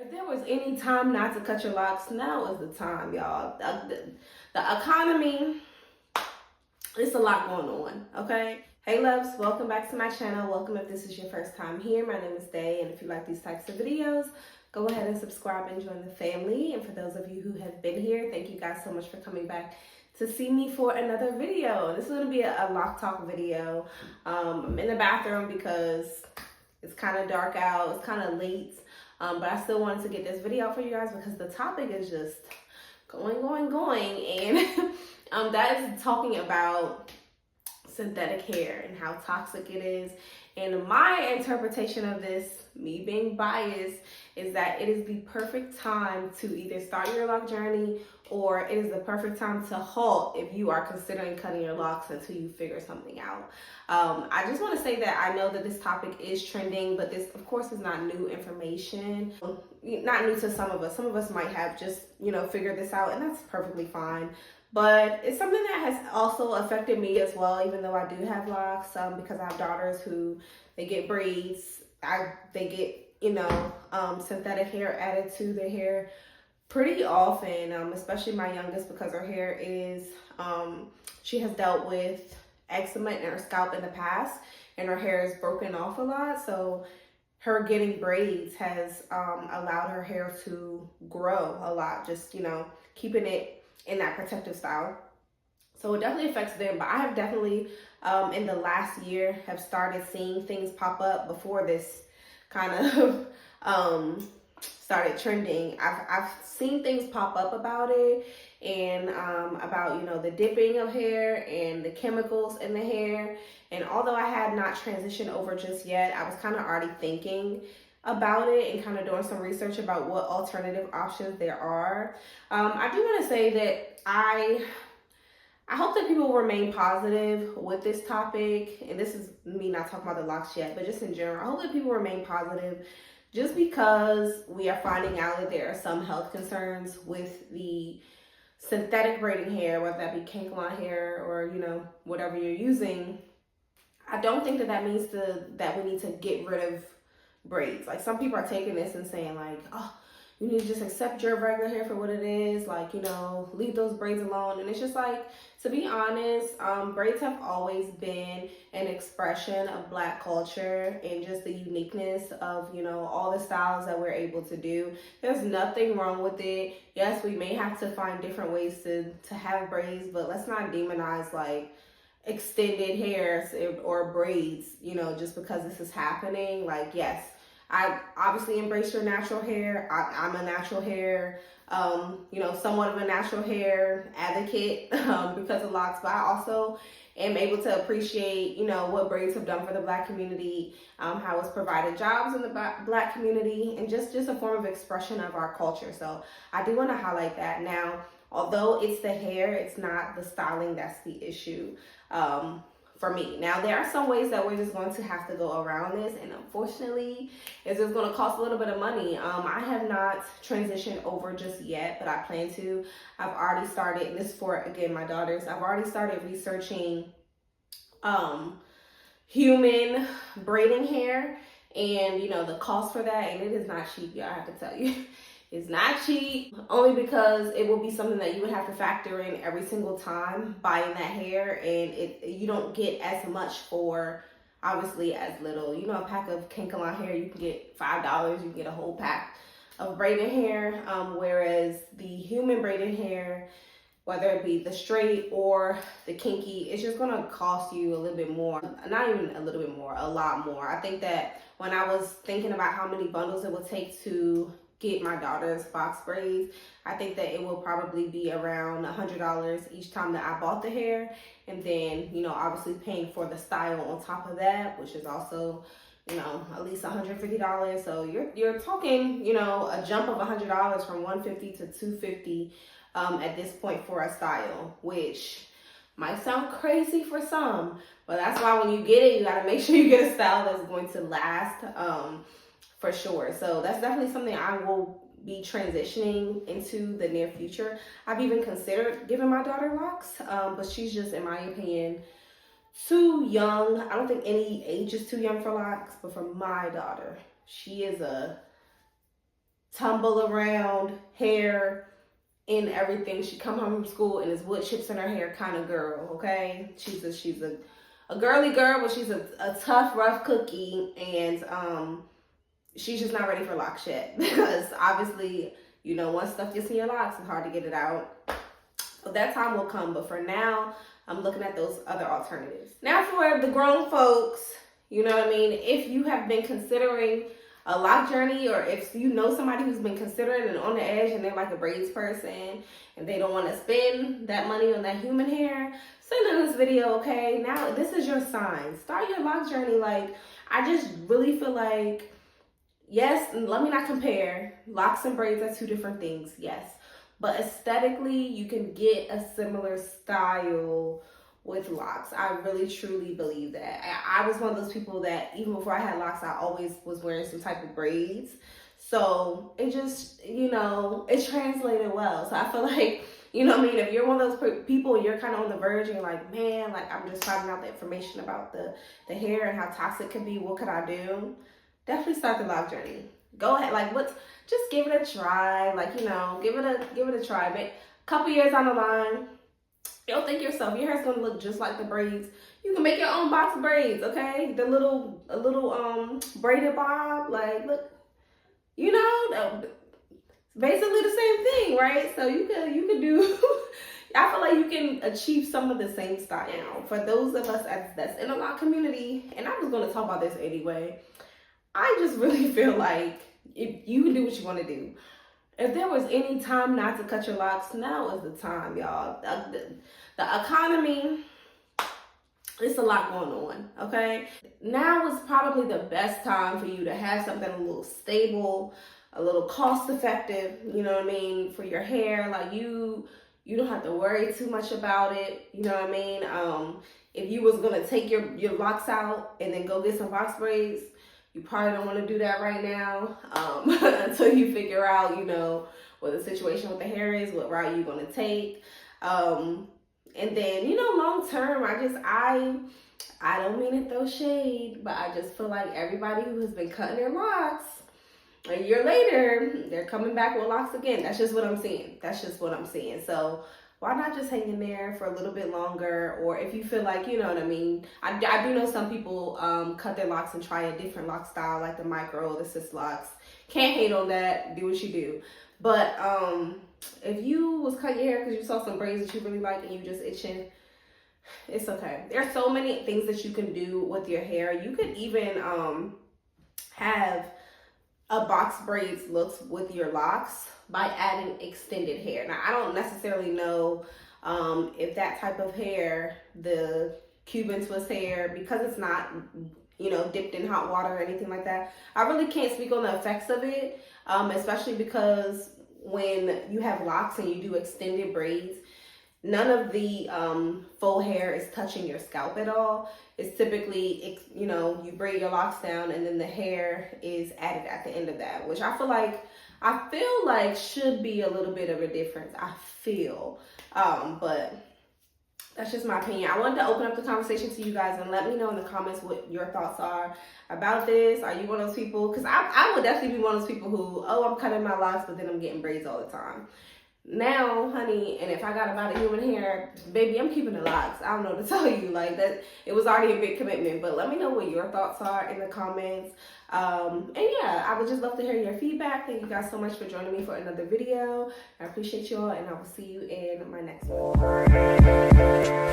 If there was any time not to cut your locks, now is the time, y'all. The economy, it's a lot going on, okay? Hey loves, welcome back to my channel. Welcome if this is your first time here. My name is Day, and if you like these types of videos, go ahead and subscribe and join the family. And for those of you who have been here, thank you guys so much for coming back to see me for another video. This is going to be a Loc Talk video. I'm in the bathroom because it's kind of dark out. It's kind of late. But I still wanted to get this video out for you guys because the topic is just going. And that is talking about synthetic hair and how toxic it is. And my interpretation of this, me being biased, is that it is the perfect time to either start your loc journey, or it is the perfect time to halt if you are considering cutting your locks until you figure something out. I just want to say that I know that this topic is trending, but this, of course, is not new information. Not new to some of us. Some of us might have just, figured this out, and that's perfectly fine. But it's something that has also affected me as well, even though I do have locks, because I have daughters who, they get braids. They get, synthetic hair added to their hair pretty often, especially my youngest, because her hair is, she has dealt with eczema in her scalp in the past, and her hair is broken off a lot. So her getting braids has allowed her hair to grow a lot, just, keeping it in that protective style. So it definitely affects them. But I have definitely, in the last year, have started seeing things pop up before this kind of started trending. I've seen things pop up about it, and about the dipping of hair and the chemicals in the hair. And although I had not transitioned over just yet, I was kind of already thinking about it and kind of doing some research about what alternative options there are. I do want to say that I hope that people remain positive with this topic, and this is me not talking about the locks yet, but just in general, I hope that people remain positive, just because we are finding out that there are some health concerns with the synthetic braiding hair, whether that be Kankalon hair or, whatever you're using. I don't think that means that we need to get rid of braids. Like, some people are taking this and saying like, oh, you need to just accept your regular hair for what it is, like, leave those braids alone. And it's just like, to be honest, braids have always been an expression of Black culture and just the uniqueness of, all the styles that we're able to do. There's nothing wrong with it. Yes, we may have to find different ways to have braids, but let's not demonize like extended hairs or braids, just because this is happening. Like, yes, I obviously embrace your natural hair. I'm a natural hair, somewhat of a natural hair advocate because of locks, but I also am able to appreciate, what braids have done for the Black community, how it's provided jobs in the Black community, and just a form of expression of our culture. So I do want to highlight that. Now, although it's the hair, it's not the styling that's the issue. For me. Now, there are some ways that we're just going to have to go around this, and unfortunately, it's just going to cost a little bit of money. I have not transitioned over just yet, but I plan to. I've already started, and this is for, again, my daughters. I've already started researching human braiding hair, and, the cost for that, and it is not cheap, y'all, I have to tell you. It's not cheap, only because it will be something that you would have to factor in every single time buying that hair, and you don't get as much for, obviously, as little. A pack of Kankalon hair, you can get $5, you can get a whole pack of braided hair, whereas the human braided hair, whether it be the straight or the kinky, it's just gonna cost you a little bit more. Not even a little bit more, a lot more. I think that when I was thinking about how many bundles it would take to get my daughter's box braids, I think that it will probably be around $100 each time that I bought the hair. And then, obviously paying for the style on top of that, which is also, at least $150. So you're talking, a jump of $100 from $150 to $250 at this point for a style, which might sound crazy for some, but that's why when you get it, you gotta make sure you get a style that's going to last, for sure. So that's definitely something I will be transitioning into the near future. I've even considered giving my daughter locks, but she's just, in my opinion, too young. I don't think any age is too young for locks, but for my daughter, she is a tumble around hair and everything. She come home from school and is wood chips in her hair kind of girl, okay? She's a girly girl, but she's a tough, rough cookie, and she's just not ready for locks yet because obviously, you know, once stuff gets in your locks, it's hard to get it out. So that time will come, but for now, I'm looking at those other alternatives. Now for the grown folks, you know what I mean? If you have been considering a lock journey, or if you know somebody who's been considering and on the edge and they're like a braids person and they don't want to spend that money on that human hair, send in this video, okay? Now this is your sign. Start your lock journey. Like, I just really feel like, yes, let me not compare. Locks and braids are two different things, yes. But aesthetically, you can get a similar style with locks. I really truly believe that. I was one of those people that even before I had locks, I always was wearing some type of braids. So it just, you know, it translated well. So I feel like, you know what I mean, if you're one of those people and you're kind of on the verge and you're like, man, like I'm just finding out the information about the hair and how toxic it can be, what could I do? Definitely start the lock journey. Go ahead, like just give it a try. Like, you know, give it a try. But a couple years down the line, you'll think yourself, your hair's gonna look just like the braids. You can make your own box braids, okay? A little braided bob, like, look, you know, basically the same thing, right? So you could do. I feel like you can achieve some of the same style. Now, for those of us that's in a lock community, and I was gonna talk about this anyway, I just really feel like if you can do what you want to do. If there was any time not to cut your locks, now is the time, y'all. The economy, it's a lot going on, okay? Now is probably the best time for you to have something a little stable, a little cost effective, you know what I mean, for your hair. Like you don't have to worry too much about it, you know what I mean? If you was gonna take your locks out and then go get some box braids, you probably don't want to do that right now until you figure out, you know, what the situation with the hair is, what route you're going to take. And then, you know, long term, I don't mean to throw shade, but I just feel like everybody who has been cutting their locks, a year later, they're coming back with locks again. That's just what I'm seeing. So why not just hang in there for a little bit longer? Or if you feel like, you know what I mean, I do know some people cut their locks and try a different lock style, like the micro, the cis locks. Can't hate on that. Do what you do. But if you was cutting your hair because you saw some braids that you really like and you just itching, it's okay. There's so many things that you can do with your hair. You could even have a box braids looks with your locks by adding extended hair. Now, I don't necessarily know if that type of hair, the Cuban twist hair, because it's not, you know, dipped in hot water or anything like that, I really can't speak on the effects of it, especially because when you have locks and you do extended braids, none of the faux hair is touching your scalp at all. It's typically, you know, you braid your locks down and then the hair is added at the end of that, which I feel like should be a little bit of a difference. But that's just my opinion. I wanted to open up the conversation to you guys and let me know in the comments what your thoughts are about this. Are you one of those people? Because I would definitely be one of those people who, I'm cutting my locks, but then I'm getting braids all the time. Now, honey, and if I got about a human hair, baby, I'm keeping the locks. I don't know what to tell you. Like, that, it was already a big commitment. But let me know what your thoughts are in the comments. And yeah, I would just love to hear your feedback. Thank you guys so much for joining me for another video. I appreciate you all, and I will see you in my next one.